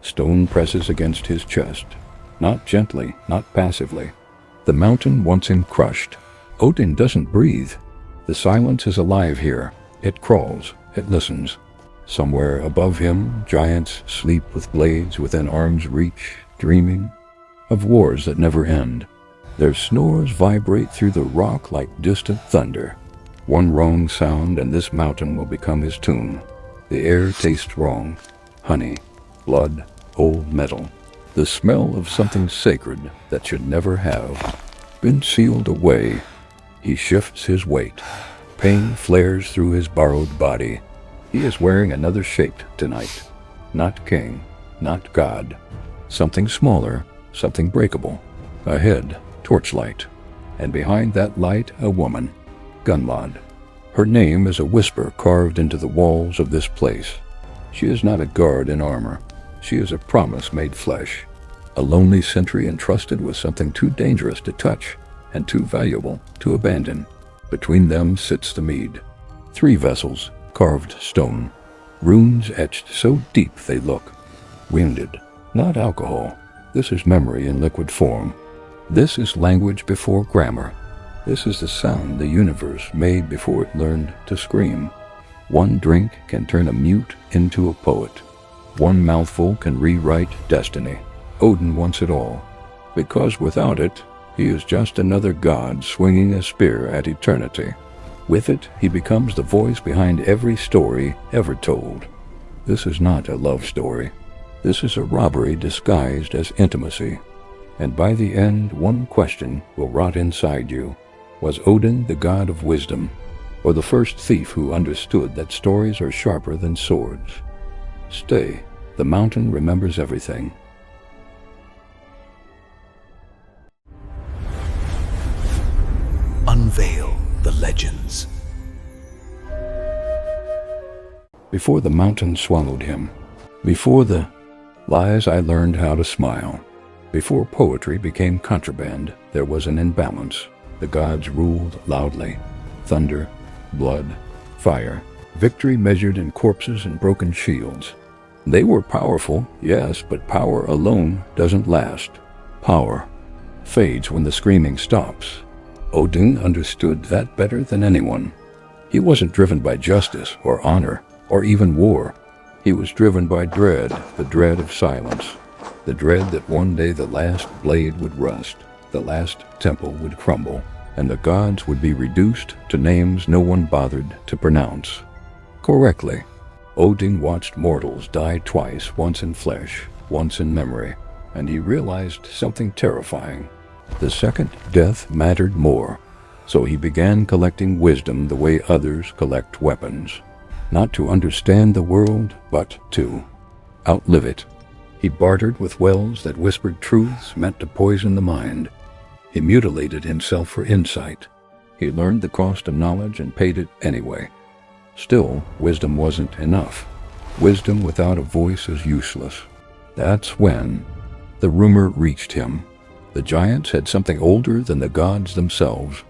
Stone presses against his chest. Not gently, not passively. The mountain wants him crushed. Odin doesn't breathe. The silence is alive here. It crawls. It listens. Somewhere above him, giants sleep with blades within arm's reach, dreaming of wars that never end. Their snores vibrate through the rock like distant thunder. One wrong sound and this mountain will become his tomb. The air tastes wrong. Honey, blood, old metal. The smell of something sacred that should never have been sealed away. He shifts his weight. Pain flares through his borrowed body. He is wearing another shape tonight. Not king, not god. Something smaller, something breakable. Ahead, torchlight. And behind that light, a woman. Gunnlöð. Her name is a whisper carved into the walls of this place. She is not a guard in armor. She is a promise made flesh. A lonely sentry entrusted with something too dangerous to touch and too valuable to abandon. Between them sits the mead. 3 vessels, carved stone. Runes etched so deep they look wounded. Not alcohol. This is memory in liquid form. This is language before grammar. This is the sound the universe made before it learned to scream. One drink can turn a mute into a poet. One mouthful can rewrite destiny. Odin wants it all, because without it, he is just another god swinging a spear at eternity. With it, he becomes the voice behind every story ever told. This is not a love story. This is a robbery disguised as intimacy. And by the end, one question will rot inside you. Was Odin the god of wisdom, or the first thief who understood that stories are sharper than swords? Stay. The mountain remembers everything. Unveil the legends. Before the mountain swallowed him, before the lies, I learned how to smile. Before poetry became contraband, there was an imbalance. The gods ruled loudly. Thunder, blood, fire. Victory measured in corpses and broken shields. They were powerful, yes, but power alone doesn't last. Power fades when the screaming stops. Odin understood that better than anyone. He wasn't driven by justice or honor or even war. He was driven by dread, the dread of silence, the dread that one day the last blade would rust, the last temple would crumble, and the gods would be reduced to names no one bothered to pronounce correctly. Odin watched mortals die twice, once in flesh, once in memory, and he realized something terrifying. The second death mattered more, so he began collecting wisdom the way others collect weapons. Not to understand the world, but to outlive it. He bartered with wells that whispered truths meant to poison the mind. He mutilated himself for insight. He learned the cost of knowledge and paid it anyway. Still, wisdom wasn't enough. Wisdom without a voice is useless. That's when the rumor reached him. The giants had something older than the gods themselves.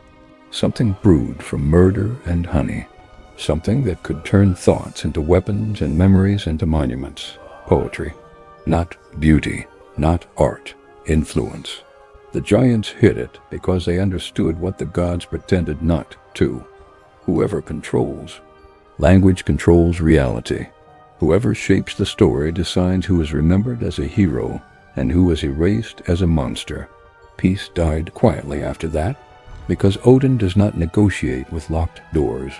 Something brewed from murder and honey. Something that could turn thoughts into weapons and memories into monuments. Poetry. Not beauty, not art. Influence. The giants hid it because they understood what the gods pretended not to. Whoever controls. Language controls reality. Whoever shapes the story decides who is remembered as a hero and who is erased as a monster. Peace died quietly after that, because Odin does not negotiate with locked doors.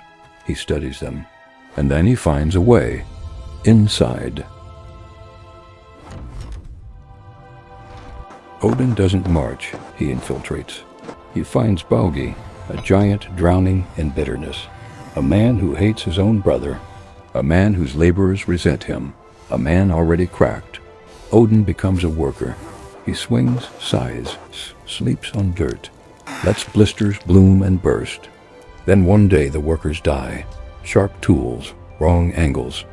He studies them, and then he finds a way inside. Odin doesn't march, he infiltrates. He finds Baugi, a giant drowning in bitterness, a man who hates his own brother, a man whose laborers resent him, a man already cracked. Odin becomes a worker. He swings, sighs, sleeps on dirt, lets blisters bloom and burst. Then one day the workers die. Sharp tools, wrong angles,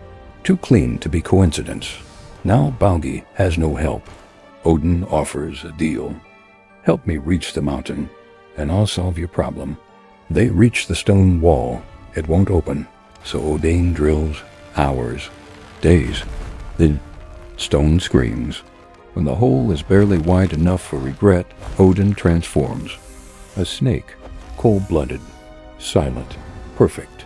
too clean to be coincidence. Now Baugi has no help. Odin offers a deal. Help me reach the mountain, and I'll solve your problem. They reach the stone wall. It won't open, so Odin drills hours, days. The Stone screams. When the hole is barely wide enough for regret, Odin transforms. A snake, cold-blooded, silent, perfect.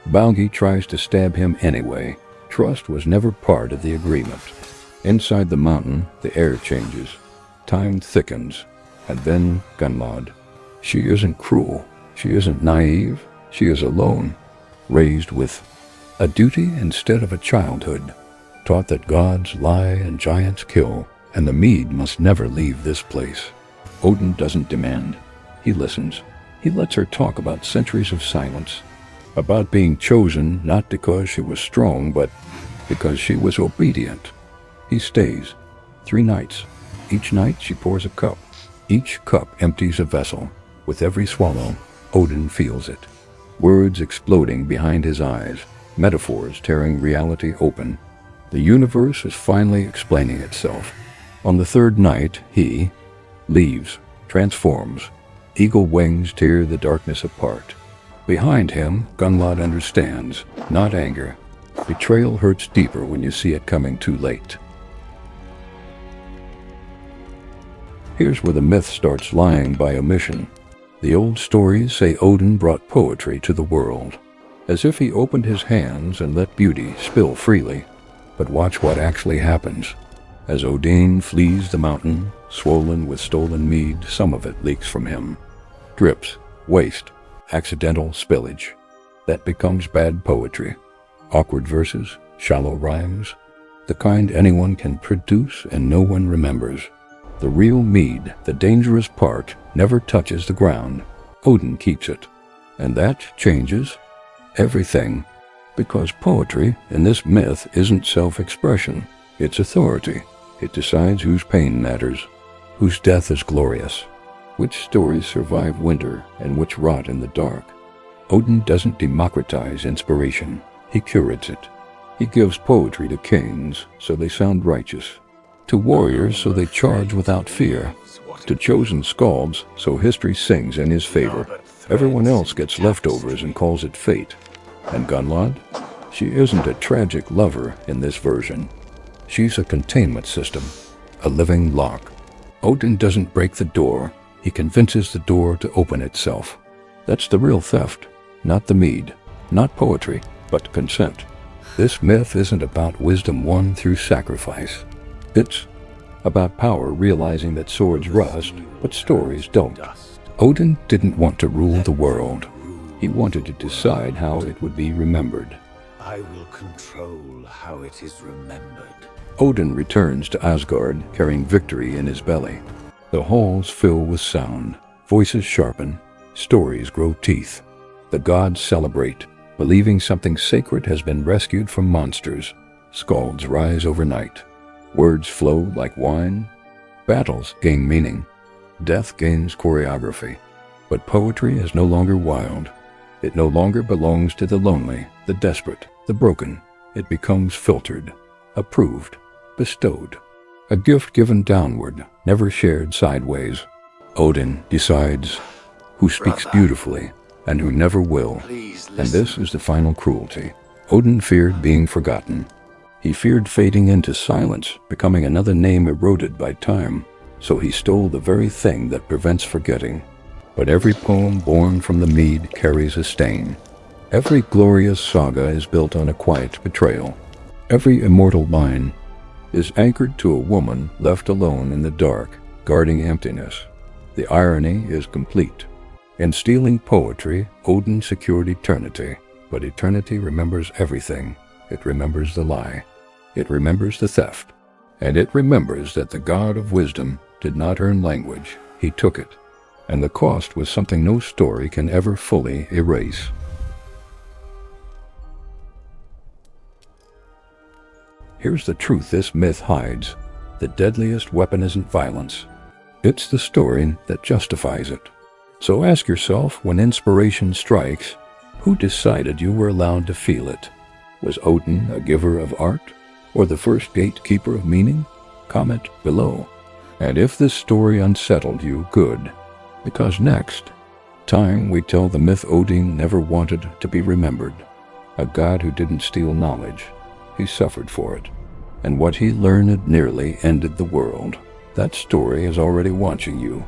Baugi tries to stab him anyway. Trust was never part of the agreement. Inside the mountain, the air changes. Time thickens. And then Gunnlöð. She isn't cruel. She isn't naive. She is alone. Raised with a duty instead of a childhood. Taught that gods lie and giants kill, and the mead must never leave this place. Odin doesn't demand. He listens. He lets her talk about centuries of silence. About being chosen not because she was strong, but because she was obedient. He stays. 3 nights. Each night she pours a cup. Each cup empties a vessel. With every swallow, Odin feels it. Words exploding behind his eyes. Metaphors tearing reality open. The universe is finally explaining itself. On the 3rd night, he leaves, transforms. Eagle wings tear the darkness apart. Behind him, Gunnlöð understands, not anger. Betrayal hurts deeper when you see it coming too late. Here's where the myth starts lying by omission. The old stories say Odin brought poetry to the world, as if he opened his hands and let beauty spill freely. But watch what actually happens. As Odin flees the mountain, swollen with stolen mead, some of it leaks from him. Drips, waste, accidental spillage. That becomes bad poetry. Awkward verses, shallow rhymes, the kind anyone can produce and no one remembers. The real mead, the dangerous part, never touches the ground. Odin keeps it. And that changes everything. Because poetry, in this myth, isn't self-expression. It's authority. It decides whose pain matters, whose death is glorious, which stories survive winter and which rot in the dark. Odin doesn't democratize inspiration. He curates it. He gives poetry to kings so they sound righteous, to warriors so they charge without fear, to chosen skalds so history sings in his favor. Everyone else gets leftovers and calls it fate. And Gunnlöð? She isn't a tragic lover in this version. She's a containment system, a living lock. Odin doesn't break the door. He convinces the door to open itself. That's the real theft, not the mead, not poetry, but consent. This myth isn't about wisdom won through sacrifice. It's about power realizing that swords rust, but stories don't. Odin didn't want to rule the world. He wanted to decide how it would be remembered. I will control how it is remembered. Odin returns to Asgard carrying victory in his belly. The halls fill with sound, voices sharpen, stories grow teeth. The gods celebrate, believing something sacred has been rescued from monsters. Skalds rise overnight. Words flow like wine. Battles gain meaning. Death gains choreography. But poetry is no longer wild. It no longer belongs to the lonely, the desperate, the broken. It becomes filtered, approved, bestowed. A gift given downward, never shared sideways. Odin decides who speaks beautifully and who never will. And this is the final cruelty. Odin feared being forgotten. He feared fading into silence, becoming another name eroded by time. So he stole the very thing that prevents forgetting. But every poem born from the mead carries a stain. Every glorious saga is built on a quiet betrayal. Every immortal line is anchored to a woman left alone in the dark, guarding emptiness. The irony is complete. In stealing poetry, Odin secured eternity, but eternity remembers everything. It remembers the lie. It remembers the theft. And it remembers that the god of wisdom did not earn language. He took it. And the cost was something no story can ever fully erase. Here's the truth this myth hides. The deadliest weapon isn't violence. It's the story that justifies it. So ask yourself, when inspiration strikes, who decided you were allowed to feel it? Was Odin a giver of art, or the first gatekeeper of meaning? Comment below. And if this story unsettled you, good. Because next time we tell the myth Odin never wanted to be remembered. A god who didn't steal knowledge. He suffered for it. and what he learned nearly ended the world. That story is already watching you,